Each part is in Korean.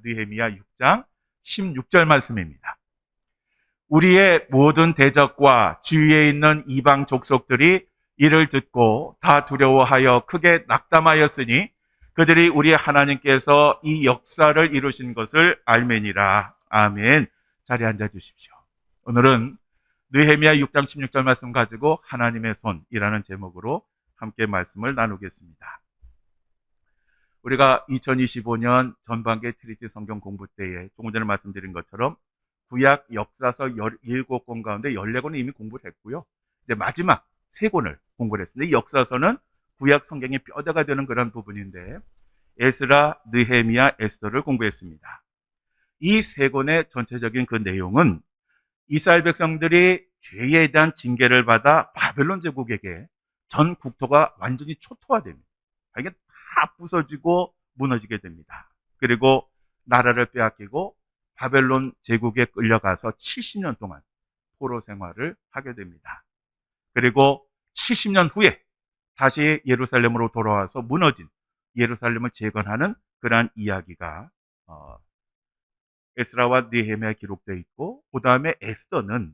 느헤미야 6장 16절 말씀입니다. 우리의 모든 대적과 주위에 있는 이방 족속들이 이를 듣고 다 두려워하여 크게 낙담하였으니 그들이 우리 하나님께서 이 역사를 이루신 것을 알매니라. 아멘. 자리에 앉아 주십시오. 오늘은 느헤미야 6장 16절 말씀 가지고 하나님의 손이라는 제목으로 함께 말씀을 나누겠습니다. 우리가 2025년 전반기 트리티 성경 공부 때에 조금 전에 말씀드린 것처럼 구약 역사서 17권 가운데 14권은 이미 공부를 했고요. 이제 마지막 3권을 공부를 했습니다. 이 역사서는 구약 성경의 뼈대가 되는 그런 부분인데 에스라, 느헤미야, 에스더를 공부했습니다. 이 3권의 전체적인 그 내용은 이스라엘 백성들이 죄에 대한 징계를 받아 바벨론 제국에게 전 국토가 완전히 초토화됩니다. 이게 다 부서지고 무너지게 됩니다. 그리고 나라를 빼앗기고 바벨론 제국에 끌려가서 70년 동안 포로 생활을 하게 됩니다. 그리고 70년 후에 다시 예루살렘으로 돌아와서 무너진 예루살렘을 재건하는 그러한 이야기가 에스라와 느헤미야에 기록되어 있고, 그 다음에 에스더는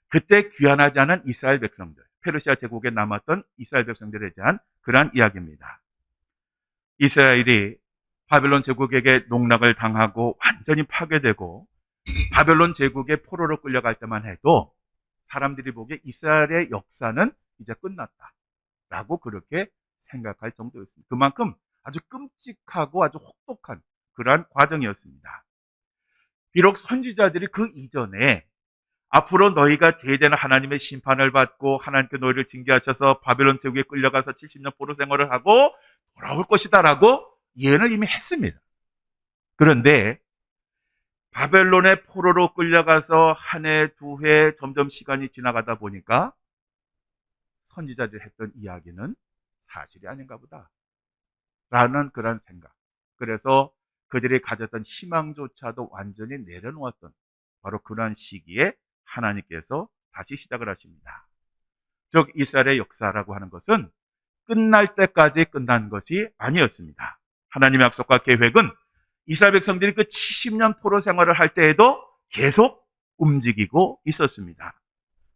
그때 귀환하지 않은 이스라엘 백성들, 페르시아 제국에 남았던 이스라엘 백성들에 대한 그러한 이야기입니다. 이스라엘이 바벨론 제국에게 농락을 당하고 완전히 파괴되고 바벨론 제국의 포로로 끌려갈 때만 해도 사람들이 보기에 이스라엘의 역사는 이제 끝났다라고 그렇게 생각할 정도였습니다. 그만큼 아주 끔찍하고 아주 혹독한 그러한 과정이었습니다. 비록 선지자들이 그 이전에 앞으로 너희가 대대는 하나님의 심판을 받고 하나님께 너희를 징계하셔서 바벨론 제국에 끌려가서 70년 포로 생활을 하고 돌아올 것이다 라고 예언을 이미 했습니다. 그런데 바벨론의 포로로 끌려가서 한 해, 두 해 점점 시간이 지나가다 보니까 선지자들이 했던 이야기는 사실이 아닌가 보다 라는 그런 생각, 그래서 그들이 가졌던 희망조차도 완전히 내려놓았던 바로 그러한 시기에 하나님께서 다시 시작을 하십니다. 즉 이스라엘의 역사라고 하는 것은 끝날 때까지 끝난 것이 아니었습니다. 하나님의 약속과 계획은 이스라엘 백성들이 그 70년 포로 생활을 할 때에도 계속 움직이고 있었습니다.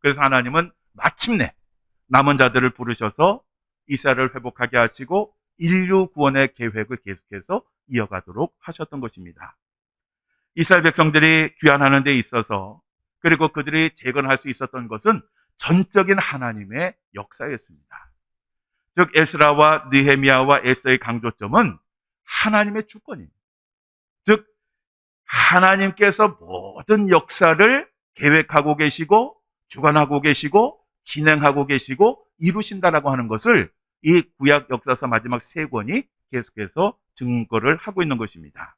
그래서 하나님은 마침내 남은 자들을 부르셔서 이스라엘을 회복하게 하시고 인류 구원의 계획을 계속해서 이어가도록 하셨던 것입니다. 이스라엘 백성들이 귀환하는 데 있어서 그리고 그들이 재건할 수 있었던 것은 전적인 하나님의 역사였습니다. 즉 에스라와 느헤미야와 에스더의 강조점은 하나님의 주권입니다. 즉 하나님께서 모든 역사를 계획하고 계시고 주관하고 계시고 진행하고 계시고 이루신다라고 하는 것을 이 구약 역사서 마지막 3권이 계속해서 증거를 하고 있는 것입니다.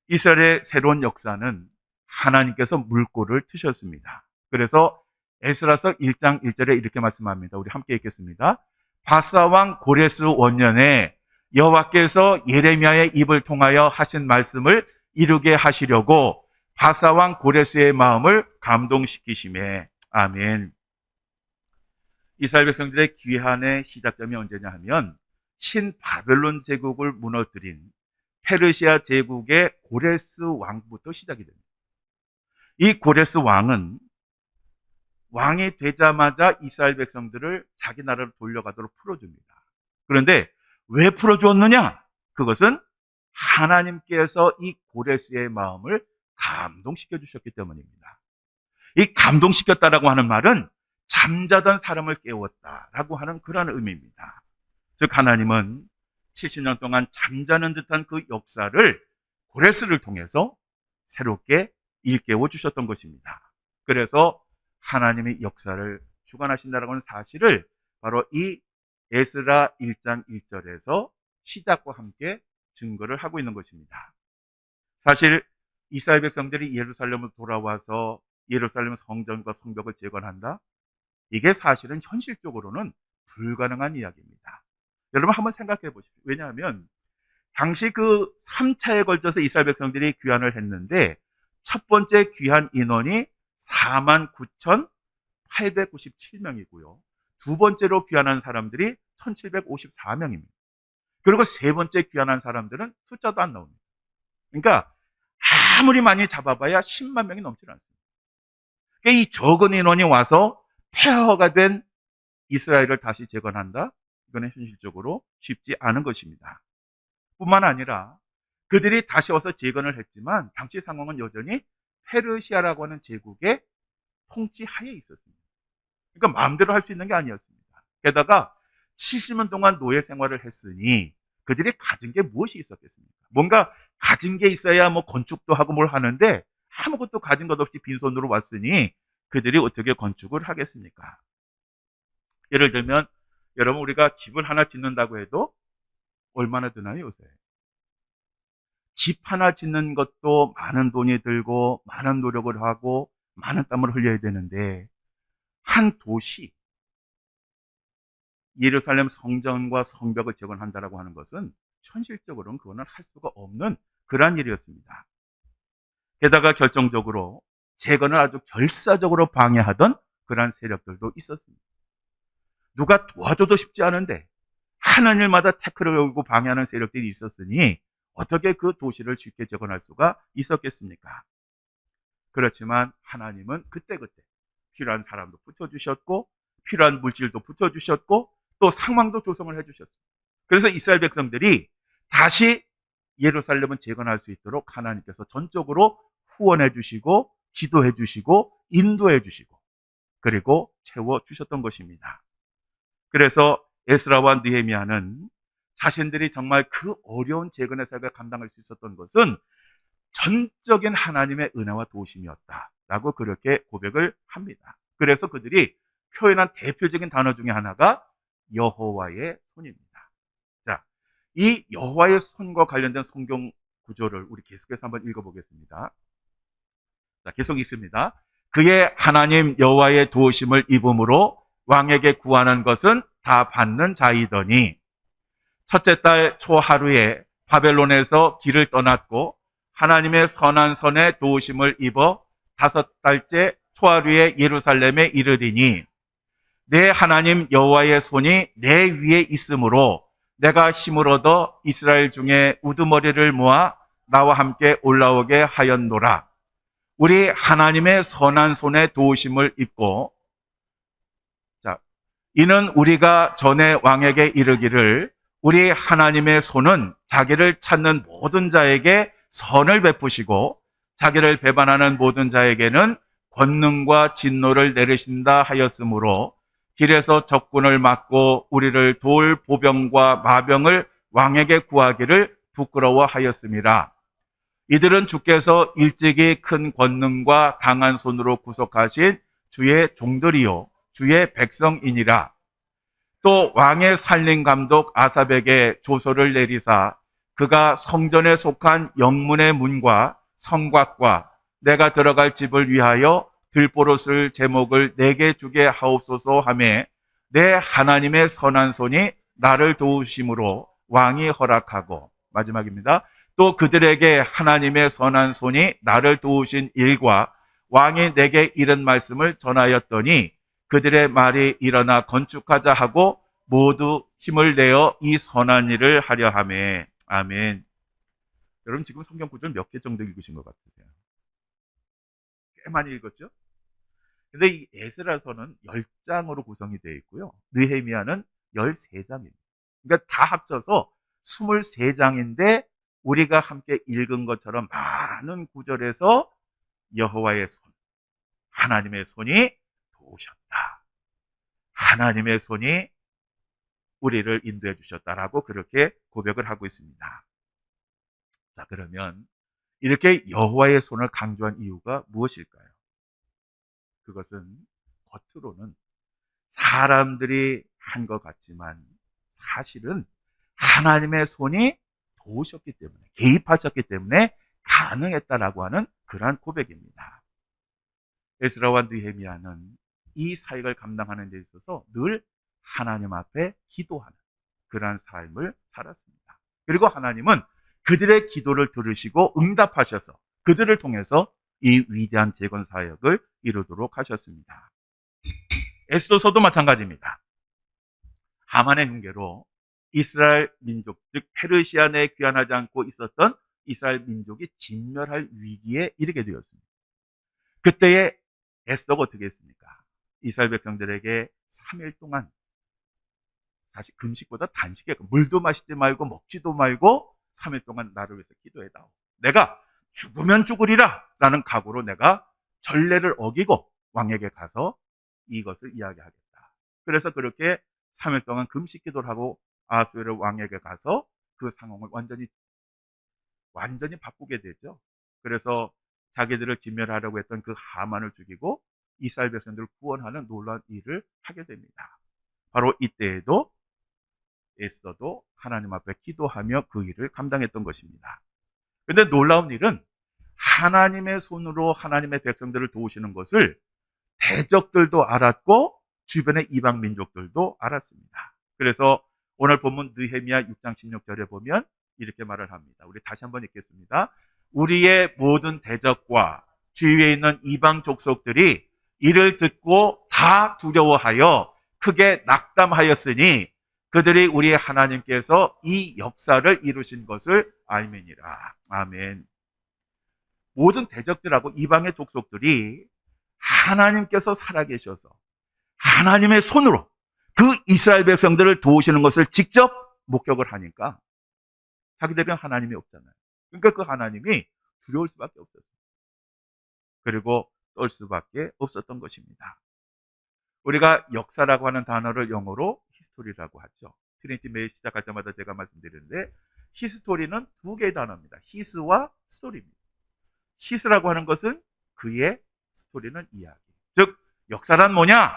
이스라엘의 새로운 역사는 하나님께서 물꼬를 트셨습니다. 그래서 에스라서 1장 1절에 이렇게 말씀합니다. 우리 함께 읽겠습니다. 바사왕 고레스 원년에 여호와께서 예레미야의 입을 통하여 하신 말씀을 이루게 하시려고 바사왕 고레스의 마음을 감동시키심에. 아멘. 이스라엘 백성들의 귀환의 시작점이 언제냐 하면 신바벨론 제국을 무너뜨린 페르시아 제국의 고레스 왕부터 시작이 됩니다. 이 고레스 왕은 왕이 되자마자 이스라엘 백성들을 자기 나라로 돌려가도록 풀어줍니다. 그런데 왜 풀어주었느냐? 그것은 하나님께서 이 고레스의 마음을 감동시켜 주셨기 때문입니다. 이 감동시켰다라고 하는 말은 잠자던 사람을 깨웠다라고 하는 그런 의미입니다. 즉 하나님은 70년 동안 잠자는 듯한 그 역사를 고레스를 통해서 새롭게 일깨워 주셨던 것입니다. 그래서 하나님의 역사를 주관하신다라고 하는 사실을 바로 이 에스라 1장 1절에서 시작과 함께 증거를 하고 있는 것입니다. 사실 이스라엘 백성들이 예루살렘으로 돌아와서 예루살렘 성전과 성벽을 재건한다? 이게 사실은 현실적으로는 불가능한 이야기입니다. 여러분 한번 생각해 보십시오. 왜냐하면 당시 그 3차에 걸쳐서 이스라엘 백성들이 귀환을 했는데 첫 번째 귀환 인원이 49,897명이고요. 두 번째로 귀환한 사람들이 1,754명입니다. 그리고 세 번째 귀환한 사람들은 숫자도 안 나옵니다. 그러니까 아무리 많이 잡아봐야 10만 명이 넘지 않습니다. 그러니까 이 적은 인원이 와서 폐허가 된 이스라엘을 다시 재건한다? 이거는 현실적으로 쉽지 않은 것입니다. 뿐만 아니라 그들이 다시 와서 재건을 했지만 당시 상황은 여전히 페르시아라고 하는 제국의 통치하에 있었습니다. 그러니까 마음대로 할 수 있는 게 아니었습니다. 게다가 70년 동안 노예 생활을 했으니 그들이 가진 게 무엇이 있었겠습니까? 뭔가 가진 게 있어야 뭐 건축도 하고 뭘 하는데 아무것도 가진 것 없이 빈손으로 왔으니 그들이 어떻게 건축을 하겠습니까? 예를 들면 여러분 우리가 집을 하나 짓는다고 해도 얼마나 드나요 요새? 집 하나 짓는 것도 많은 돈이 들고 많은 노력을 하고 많은 땀을 흘려야 되는데 한 도시 예루살렘 성전과 성벽을 재건한다라고 하는 것은 현실적으로는 그거는 할 수가 없는 그러한 일이었습니다. 게다가 결정적으로 재건을 아주 결사적으로 방해하던 그러한 세력들도 있었습니다. 누가 도와줘도 쉽지 않은데 하는 일마다 태클을 걸고 방해하는 세력들이 있었으니 어떻게 그 도시를 쉽게 재건할 수가 있었겠습니까? 그렇지만 하나님은 그때그때 필요한 사람도 붙여주셨고 필요한 물질도 붙여주셨고 또 상황도 조성을 해주셨습니다. 그래서 이스라엘 백성들이 다시 예루살렘을 재건할 수 있도록 하나님께서 전적으로 후원해 주시고 지도해 주시고 인도해 주시고 그리고 채워 주셨던 것입니다. 그래서 에스라와 느헤미야는 자신들이 정말 그 어려운 재건의 사역을 감당할 수 있었던 것은 전적인 하나님의 은혜와 도우심이었다라고 그렇게 고백을 합니다. 그래서 그들이 표현한 대표적인 단어 중에 하나가 여호와의 손입니다. 자, 이 여호와의 손과 관련된 성경 구조를 우리 계속해서 한번 읽어보겠습니다. 자, 계속 있습니다. 그의 하나님 여호와의 도우심을 입음으로 왕에게 구하는 것은 다 받는 자이더니 첫째 달 초하루에 바벨론에서 길을 떠났고 하나님의 선한 손에 도우심을 입어 다섯 달째 초하루에 예루살렘에 이르리니 내 하나님 여호와의 손이 내 위에 있으므로 내가 힘을 얻어 이스라엘 중에 우두머리를 모아 나와 함께 올라오게 하였노라. 우리 하나님의 선한 손에 도우심을 입고 자, 이는 우리가 전에 왕에게 이르기를 우리 하나님의 손은 자기를 찾는 모든 자에게 선을 베푸시고 자기를 배반하는 모든 자에게는 권능과 진노를 내리신다 하였으므로 길에서 적군을 막고 우리를 도울 보병과 마병을 왕에게 구하기를 부끄러워하였습니다. 이들은 주께서 일찍이 큰 권능과 강한 손으로 구속하신 주의 종들이요 주의 백성이니라. 또 왕의 살림 감독 아삽에게 조서를 내리사 그가 성전에 속한 영문의 문과 성곽과 내가 들어갈 집을 위하여 들보로 쓸 제목을 내게 주게 하옵소서 하며 내 하나님의 선한 손이 나를 도우심으로 왕이 허락하고 마지막입니다. 또 그들에게 하나님의 선한 손이 나를 도우신 일과 왕이 내게 이른 말씀을 전하였더니 그들의 말이 일어나 건축하자 하고 모두 힘을 내어 이 선한 일을 하려 하며 아멘. 여러분 지금 성경 구절 몇 개 정도 읽으신 것 같으세요? 꽤 많이 읽었죠? 근데 이 에스라서는 10장으로 구성이 되어 있고요. 느헤미야는 13장입니다. 그러니까 다 합쳐서 23장인데 우리가 함께 읽은 것처럼 많은 구절에서 여호와의 손, 하나님의 손이 도우셨다. 하나님의 손이 우리를 인도해 주셨다라고 그렇게 고백을 하고 있습니다. 자, 그러면 이렇게 여호와의 손을 강조한 이유가 무엇일까요? 그것은 겉으로는 사람들이 한 것 같지만 사실은 하나님의 손이 도우셨기 때문에 개입하셨기 때문에 가능했다라고 하는 그러한 고백입니다. 에스라와 느헤미야는 이 사역을 감당하는 데 있어서 늘 하나님 앞에 기도하는 그러한 삶을 살았습니다. 그리고 하나님은 그들의 기도를 들으시고 응답하셔서 그들을 통해서 이 위대한 재건 사역을 이루도록 하셨습니다. 에스더서도 마찬가지입니다. 하만의 흉계로 이스라엘 민족 즉 페르시아 내에 귀환하지 않고 있었던 이스라엘 민족이 진멸할 위기에 이르게 되었습니다. 그때에 에스더가 어떻게 했습니까? 이스라엘 백성들에게 3일 동안, 사실 금식보다 단식에 물도 마시지 말고 먹지도 말고 3일 동안 나를 위해서 기도해다오. 내가 죽으면 죽으리라 라는 각오로 내가 전례를 어기고 왕에게 가서 이것을 이야기하겠다. 그래서 그렇게 3일 동안 금식 기도를 하고 아하수에로 왕에게 가서 그 상황을 완전히 바꾸게 되죠. 그래서 자기들을 진멸하려고 했던 그 하만을 죽이고 이스라엘 백성들을 구원하는 놀라운 일을 하게 됩니다. 바로 이때에도 에스더도 하나님 앞에 기도하며 그 일을 감당했던 것입니다. 그런데 놀라운 일은 하나님의 손으로 하나님의 백성들을 도우시는 것을 대적들도 알았고 주변의 이방 민족들도 알았습니다. 그래서 오늘 본문 느헤미야 6장 16절에 보면 이렇게 말을 합니다. 우리 다시 한번 읽겠습니다. 우리의 모든 대적과 주위에 있는 이방 족속들이 이를 듣고 다 두려워하여 크게 낙담하였으니 그들이 우리의 하나님께서 이 역사를 이루신 것을 알미니라. 아멘. 모든 대적들하고 이방의 족속들이 하나님께서 살아계셔서 하나님의 손으로 그 이스라엘 백성들을 도우시는 것을 직접 목격을 하니까 자기들은 하나님이 없잖아요. 그러니까 그 하나님이 두려울 수밖에 없었어요. 그리고 떨 수밖에 없었던 것입니다. 우리가 역사라고 하는 단어를 영어로 히스토리라고 하죠. 트리니티 매일 시작할 때마다 제가 말씀드리는데 히스토리는 두 개의 단어입니다. 히스와 스토리입니다. 히스라고 하는 것은 그의, 스토리는 이야기. 즉 역사란 뭐냐?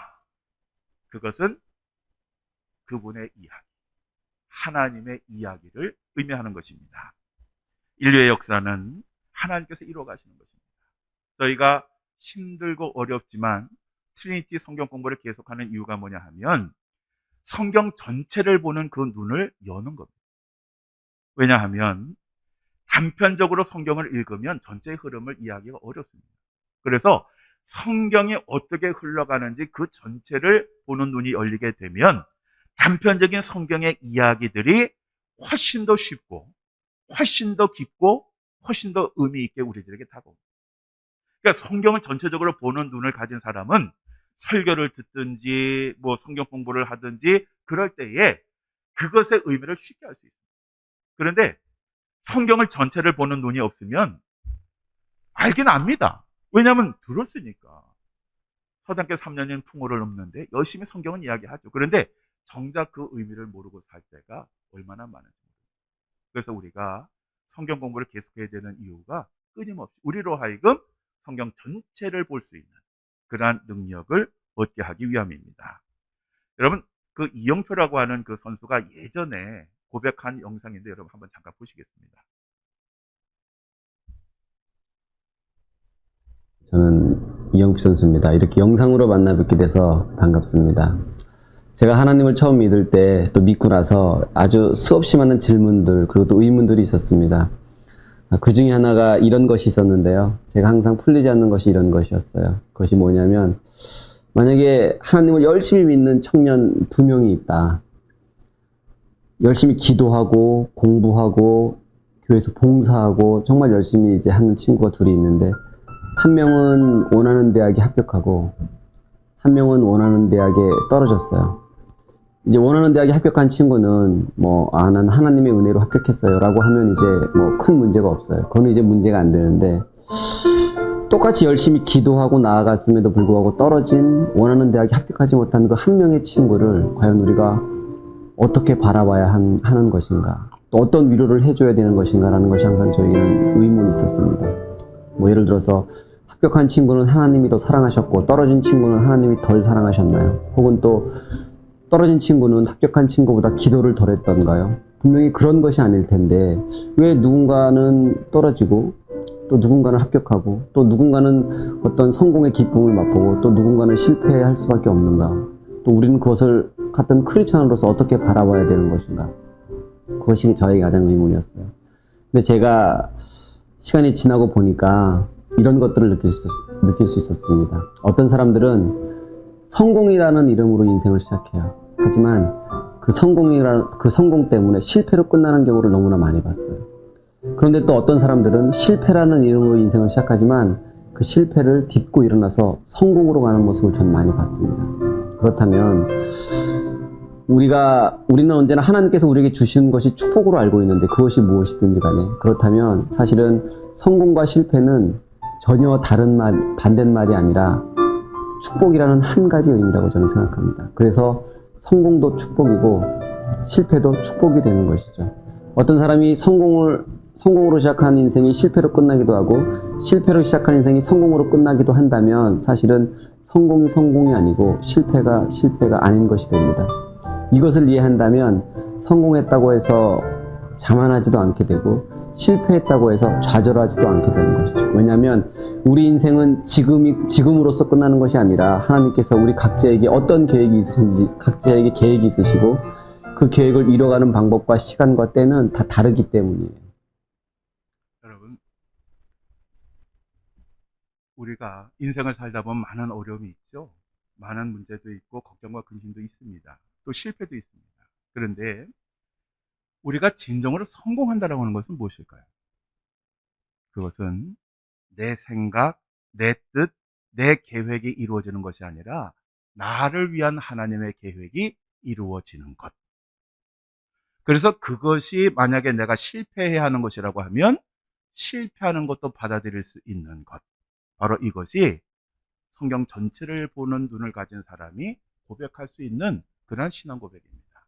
그것은 그분의 이야기, 하나님의 이야기를 의미하는 것입니다. 인류의 역사는 하나님께서 이루어 가시는 것입니다. 저희가 힘들고 어렵지만 트리니티 성경 공부를 계속하는 이유가 뭐냐 하면 성경 전체를 보는 그 눈을 여는 겁니다. 왜냐하면 단편적으로 성경을 읽으면 전체의 흐름을 이해하기가 어렵습니다. 그래서 성경이 어떻게 흘러가는지 그 전체를 보는 눈이 열리게 되면 단편적인 성경의 이야기들이 훨씬 더 쉽고 훨씬 더 깊고 훨씬 더 의미 있게 우리들에게 다가옵니다. 그러니까 성경을 전체적으로 보는 눈을 가진 사람은 설교를 듣든지 뭐 성경 공부를 하든지 그럴 때에 그것의 의미를 쉽게 알 수 있습니다. 그런데 성경을 전체를 보는 눈이 없으면 알긴 압니다. 왜냐하면 들었으니까. 서당께서 3년인 풍요를 넘는데 열심히 성경은 이야기하죠. 그런데 정작 그 의미를 모르고 살 때가 얼마나 많은지 모릅니다. 그래서 우리가 성경 공부를 계속해야 되는 이유가 끊임없이 우리로 하여금 성경 전체를 볼 수 있는 그러한 능력을 얻게 하기 위함입니다. 여러분, 그 이영표라고 하는 그 선수가 예전에 고백한 영상인데 여러분 한번 잠깐 보시겠습니다. 저는 이영표 선수입니다. 이렇게 영상으로 만나 뵙게 돼서 반갑습니다. 제가 하나님을 처음 믿을 때 또 믿고 나서 아주 수없이 많은 질문들 그리고 또 의문들이 있었습니다. 그 중에 하나가 이런 것이 있었는데요. 제가 항상 풀리지 않는 것이 이런 것이었어요. 그것이 뭐냐면 만약에 하나님을 열심히 믿는 청년 2명이 있다. 열심히 기도하고 공부하고 교회에서 봉사하고 정말 열심히 이제 하는 친구가 둘이 있는데 한 명은 원하는 대학에 합격하고 한 명은 원하는 대학에 떨어졌어요. 이제 원하는 대학에 합격한 친구는 난 하나님의 은혜로 합격했어요 라고 하면 이제 큰 문제가 없어요. 그건 이제 문제가 안 되는데 똑같이 열심히 기도하고 나아갔음에도 불구하고 떨어진 원하는 대학에 합격하지 못한 그 한 명의 친구를 과연 우리가 어떻게 바라봐야 하는 것인가, 또 어떤 위로를 해줘야 되는 것인가 라는 것이 항상 저희는 의문이 있었습니다. 예를 들어서 합격한 친구는 하나님이 더 사랑하셨고 떨어진 친구는 하나님이 덜 사랑하셨나요? 혹은 또 떨어진 친구는 합격한 친구보다 기도를 덜 했던가요? 분명히 그런 것이 아닐 텐데 왜 누군가는 떨어지고 또 누군가는 합격하고 또 누군가는 어떤 성공의 기쁨을 맛보고 또 누군가는 실패할 수밖에 없는가? 또 우리는 그것을 같은 크리스찬으로서 어떻게 바라봐야 되는 것인가? 그것이 저에게 가장 의문이었어요. 근데 제가 시간이 지나고 보니까 이런 것들을 느낄 수 있었습니다. 어떤 사람들은 성공이라는 이름으로 인생을 시작해요. 하지만 그 성공 때문에 실패로 끝나는 경우를 너무나 많이 봤어요. 그런데 또 어떤 사람들은 실패라는 이름으로 인생을 시작하지만 그 실패를 딛고 일어나서 성공으로 가는 모습을 전 많이 봤습니다. 그렇다면 우리는 언제나 하나님께서 우리에게 주시는 것이 축복으로 알고 있는데 그것이 무엇이든지 간에 그렇다면 사실은 성공과 실패는 전혀 다른 반대말이 아니라 축복이라는 한 가지 의미라고 저는 생각합니다. 그래서 성공도 축복이고 실패도 축복이 되는 것이죠. 어떤 사람이 성공으로 시작한 인생이 실패로 끝나기도 하고 실패로 시작한 인생이 성공으로 끝나기도 한다면 사실은 성공이 성공이 아니고 실패가 아닌 것이 됩니다. 이것을 이해한다면 성공했다고 해서 자만하지도 않게 되고 실패했다고 해서 좌절하지도 않게 되는 것이죠. 왜냐하면 우리 인생은 지금으로서 끝나는 것이 아니라 하나님께서 우리 각자에게 어떤 계획이 있으신지 각자에게 계획이 있으시고 그 계획을 이뤄가는 방법과 시간과 때는 다 다르기 때문이에요. 여러분, 우리가 인생을 살다 보면 많은 어려움이 있죠. 많은 문제도 있고 걱정과 근심도 있습니다. 또 실패도 있습니다. 그런데 우리가 진정으로 성공한다라고 하는 것은 무엇일까요? 그것은 내 생각, 내 뜻, 내 계획이 이루어지는 것이 아니라 나를 위한 하나님의 계획이 이루어지는 것. 그래서 그것이 만약에 내가 실패해야 하는 것이라고 하면 실패하는 것도 받아들일 수 있는 것. 바로 이것이 성경 전체를 보는 눈을 가진 사람이 고백할 수 있는 그런 신앙 고백입니다.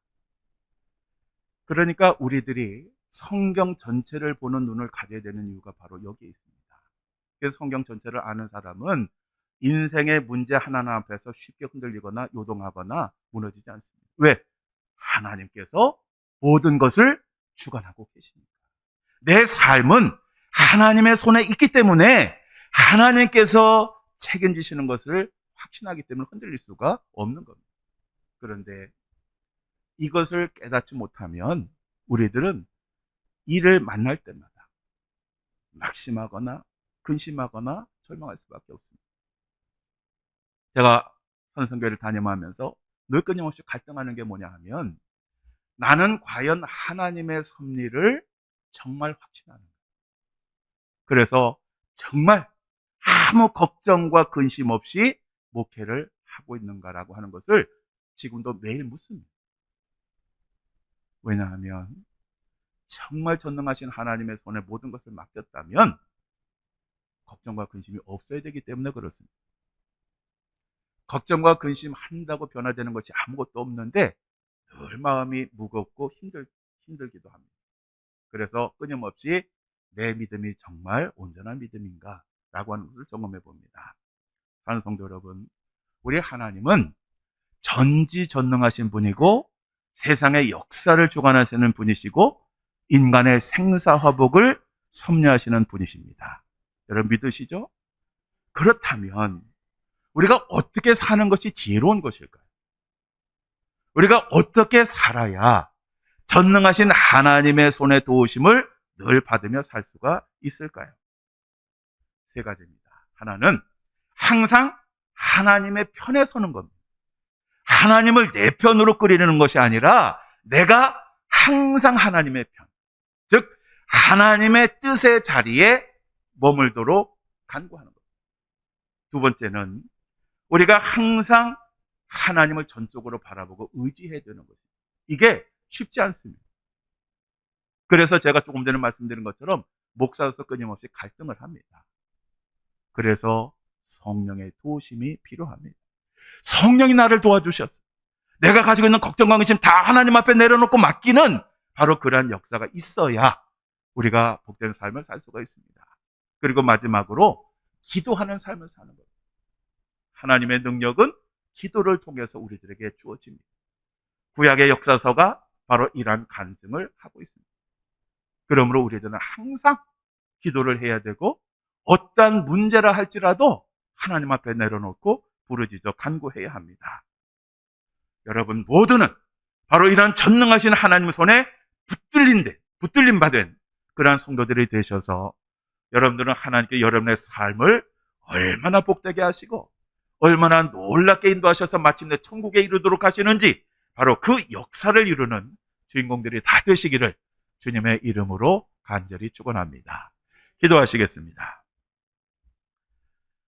그러니까 우리들이 성경 전체를 보는 눈을 가져야 되는 이유가 바로 여기에 있습니다. 그래서 성경 전체를 아는 사람은 인생의 문제 하나하나 앞에서 쉽게 흔들리거나 요동하거나 무너지지 않습니다. 왜? 하나님께서 모든 것을 주관하고 계십니다. 내 삶은 하나님의 손에 있기 때문에 하나님께서 책임지시는 것을 확신하기 때문에 흔들릴 수가 없는 겁니다. 그런데 이것을 깨닫지 못하면 우리들은 이를 만날 때마다 낙심하거나 근심하거나 절망할 수밖에 없습니다. 제가 선성교회를 다녀오면서 늘 끊임없이 갈등하는 게 뭐냐 하면 나는 과연 하나님의 섭리를 정말 확신하는 거예요. 그래서 정말 아무 걱정과 근심 없이 목회를 하고 있는가라고 하는 것을 지금도 매일 묻습니다. 왜냐하면 정말 전능하신 하나님의 손에 모든 것을 맡겼다면 걱정과 근심이 없어야 되기 때문에 그렇습니다. 걱정과 근심한다고 변화되는 것이 아무것도 없는데 늘 마음이 무겁고 힘들기도 합니다. 그래서 끊임없이 내 믿음이 정말 온전한 믿음인가 라고 하는 것을 점검해 봅니다. 사랑하는 성도 여러분, 우리 하나님은 전지전능하신 분이고 세상의 역사를 주관하시는 분이시고 인간의 생사화복을 섭리하시는 분이십니다. 여러분 믿으시죠? 그렇다면 우리가 어떻게 사는 것이 지혜로운 것일까요? 우리가 어떻게 살아야 전능하신 하나님의 손의 도우심을 늘 받으며 살 수가 있을까요? 세 가지입니다. 하나는 항상 하나님의 편에 서는 겁니다. 하나님을 내 편으로 끌이는 것이 아니라 내가 항상 하나님의 편, 즉 하나님의 뜻의 자리에 머물도록 간구하는 겁니다. 두 번째는 우리가 항상 하나님을 전적으로 바라보고 의지해야 되는 것입니다. 이게 쉽지 않습니다. 그래서 제가 조금 전에 말씀드린 것처럼 목사로서 끊임없이 갈등을 합니다. 그래서 성령의 도우심이 필요합니다. 성령이 나를 도와주셨어요. 내가 가지고 있는 걱정과 근심 다 하나님 앞에 내려놓고 맡기는 바로 그러한 역사가 있어야 우리가 복된 삶을 살 수가 있습니다. 그리고 마지막으로 기도하는 삶을 사는 겁니다. 하나님의 능력은 기도를 통해서 우리들에게 주어집니다. 구약의 역사서가 바로 이러한 간증을 하고 있습니다. 그러므로 우리들은 항상 기도를 해야 되고 어떠한 문제라 할지라도 하나님 앞에 내려놓고 부르짖어 간구해야 합니다. 여러분 모두는 바로 이러한 전능하신 하나님의 손에 붙들림 받은 그러한 성도들이 되셔서 여러분들은 하나님께 여러분의 삶을 얼마나 복되게 하시고 얼마나 놀랍게 인도하셔서 마침내 천국에 이르도록 하시는지 바로 그 역사를 이루는 주인공들이 다 되시기를 주님의 이름으로 간절히 축원합니다. 기도하시겠습니다.